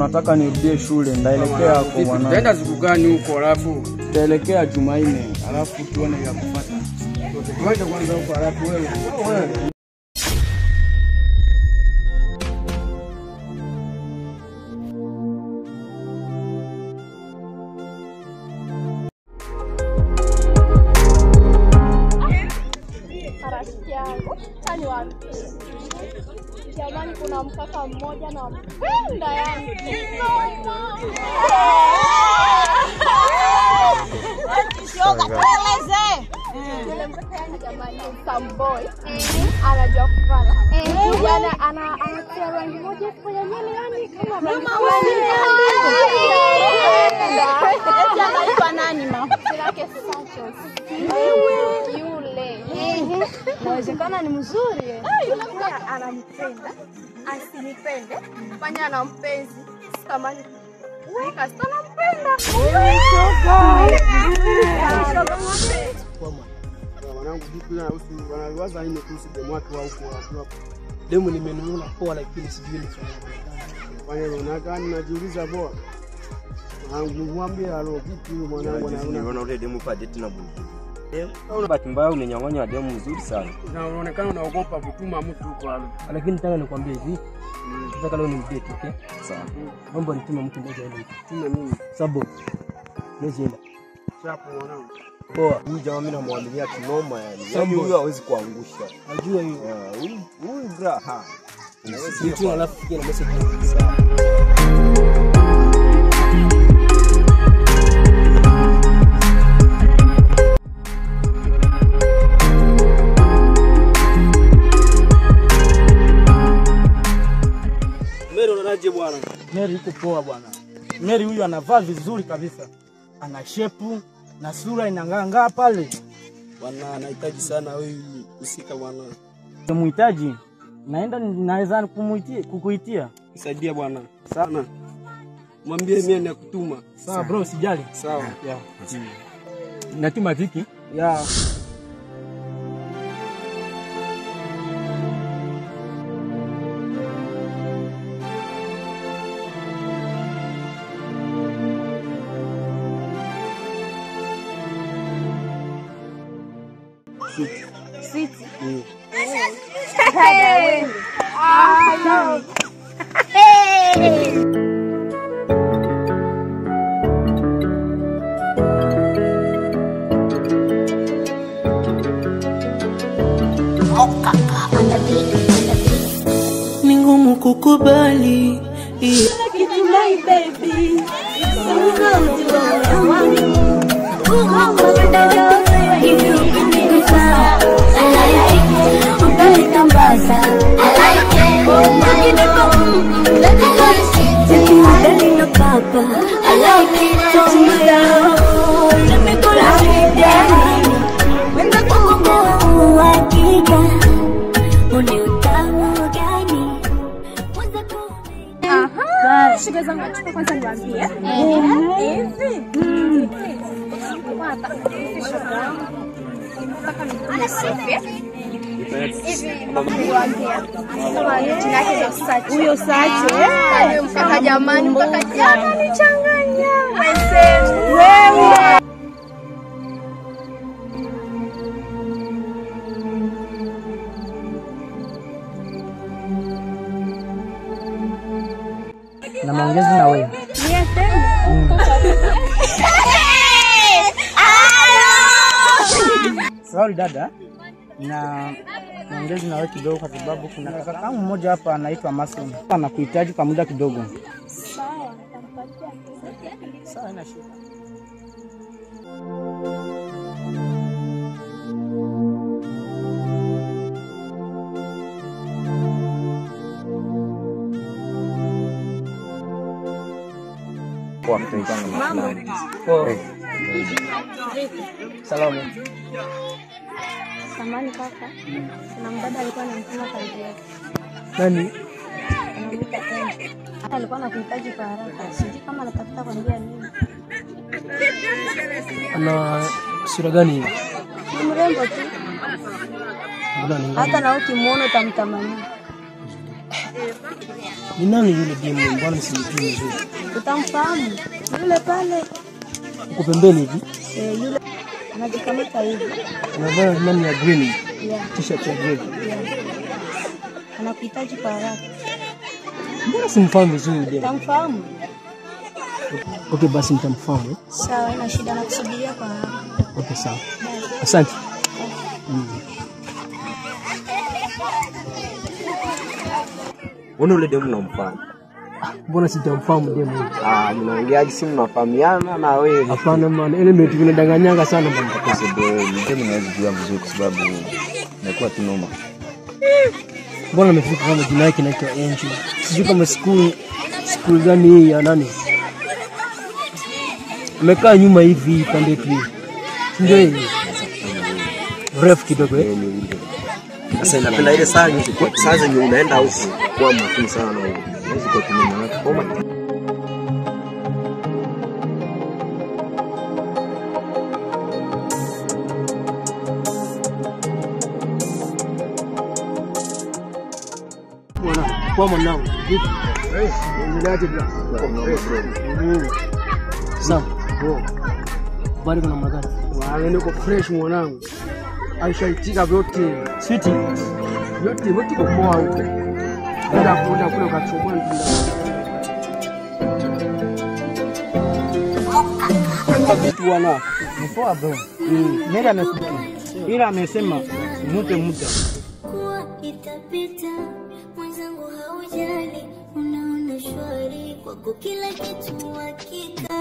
Nataka nirudie shule, ndaelekea kwa mwanangu. Nenda siku gani huko alafu? Ndaelekea Jumanne, alafu tuone ya kufuata. Ngoja kwanza huko alafu wewe. Jamani, kuna mkaka mmoja na mpenda yani. Shoga tueleze. Yule mkaka yani jamani some boy. Anajua kufanya. Jana anatia rangi moja kwenye nywele yani kama rangi fulani. Eti anaitwa nani ma? Silake Santos. Yule. Inawezekana ni mzuri. Yule mkaka anampenda. Asinipende. Fanya na mpenzi. Sitamani. Weka sana mpenda. Wanangu vipi na usi wanawaza ine kuhusu demu wake wa huko. Demu nimenunua poa lakini sijui ni fanya gani najiuliza poa. Mwambie alo vipi mwanangu unaona ule demu kwa date na bunduki. Una bahati mbaya umenyang'anya demu mzuri sana. Na unaonekana unaogopa kutuma mtu huko alo. Lakini nataka nikwambie hivi. Nataka leo ni date, okay? Sawa. Naomba nitume mtu mmoja aende. Tume mimi. Sabo. Nienda. Chapo mwanangu. Poa, huyu jamaa mimi namwaminia kinoma yani. Yaani huyu hawezi kuangusha. Najua hiyo. Huyu braha. Sio alafu fikia na message. Sawa. Mary unaje bwana? Mary yuko poa bwana. Mary huyu anavaa vizuri kabisa. Ana shepu na sura inang'aa pale. Bwana anahitaji sana wewe usika bwana. Unamhitaji? Naweza kukuitia. Nisaidie bwana. Sana. Mwambie mimi nakutuma. Sawa bro, sijali. Sawa. Yeah. Natuma viki? Yeah. Sweet. Ni ngumu kukubali My baby. Shiga zangu achukua kwanza niwaambie. Hivi. Ana safi. Huyo Sachi. Mpaka jamani, mpaka jana nichanganya. Wewe. Na maongezi na wewe. Yes, Sorry dada. Na maongezi na wewe kidogo kwa sababu kuna kaka mmoja hapa anaitwa Mason. Anakuhitaji kwa muda kidogo. sawa, nitampatia. Sawa, ina shida. Kwa mtengano fulani. Salamu. Samani kaka. Kuna mdada alikuwa anamtuma kazi yake. Nani? Anamwita tena. Hata alikuwa anakuhitaji kwa haraka. Sijui kama anatafuta kwa njia nini. Ana sura gani hiyo? Ni mrembo tu. Hata na ukimuona utamtamani. Ni nani yule demu? Mbona simjui vizuri? Utamfahamu yule pale. Uko pembeni hivi? Yule anajikamata hivi. Anavaa nani ya green? Yeah. T-shirt ya green. Yeah. Anakuhitaji kwa haraka. Mbona simfahamu vizuri demu? Utamfahamu? Okay, basi nitamfahamu. Sawa, ina shida, nakusubiria kwa haraka. Okay, sawa. Asante. Mbona yule demu unamfahamu? Mbona sitamfahamu demu? Mnaongeaje simu mnafahamiana na wewe? Hapana maana ile mtu tunadanganyanga sana bwana. Kwa sababu mtemi naweza kujua vizuri kwa sababu nakuwa tunoma. Mbona amefika kama jina yake inaitwa Angel? Sijui kama school gani hii ya nani? Amekaa nyuma hivi pande tu. Ndio hivi. Refu kidogo eh. Sasa napenda ile saa zenye unaenda huko kwa makini sana na wewe. Unaweza kutumia na koma. Kwa mwanangu. Endelea bila. Sawa. Bado kuna magari. Wale niko fresh mwanangu. Aisha itika vyote. Sweetie. Vyote kwa poa huko. Nenda kuenda kule ukachukua ndio. Vitu wana. Mpoa bro. Nenda amesikia. Ila amesema mute muda. Kuwa itapita mwenzangu haujali, unaona shwari kwako kila kitu hakika.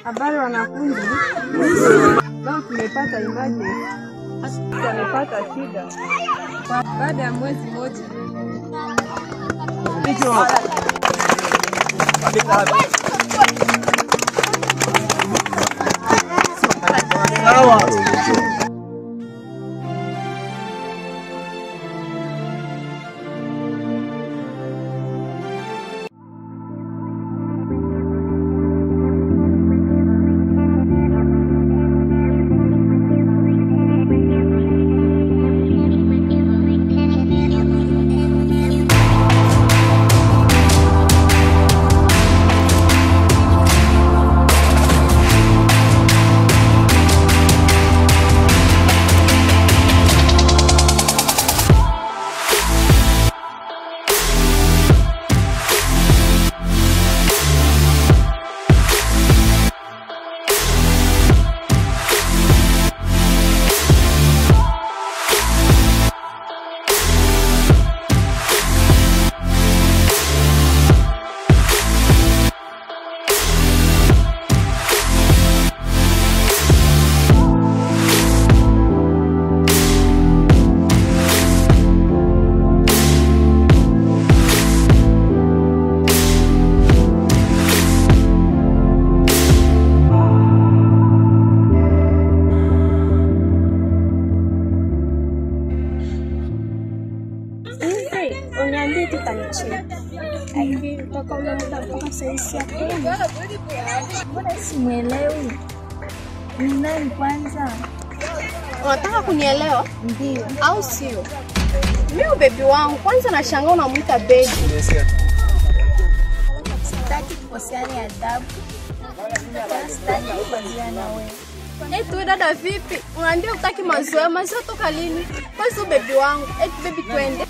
Habari wanafunzi. Leo tumepata imani. Tumepata shida. Baada ya mwezi mmoja. Uniambie tu kanicheka. Lakini toka ule muda mpaka sasa tena. Mbona simuelewi? Ni nani kwanza? Unataka kunielewa? Ndio. Au sio? Mimi baby wangu kwanza nashangaa unamuita baby. Sitaki kukoseana adabu. Sitaki kubaziana wewe. Eti wewe dada vipi? Unaambia utaki mazoea toka lini? Kwa sababu baby wangu, eti baby twende.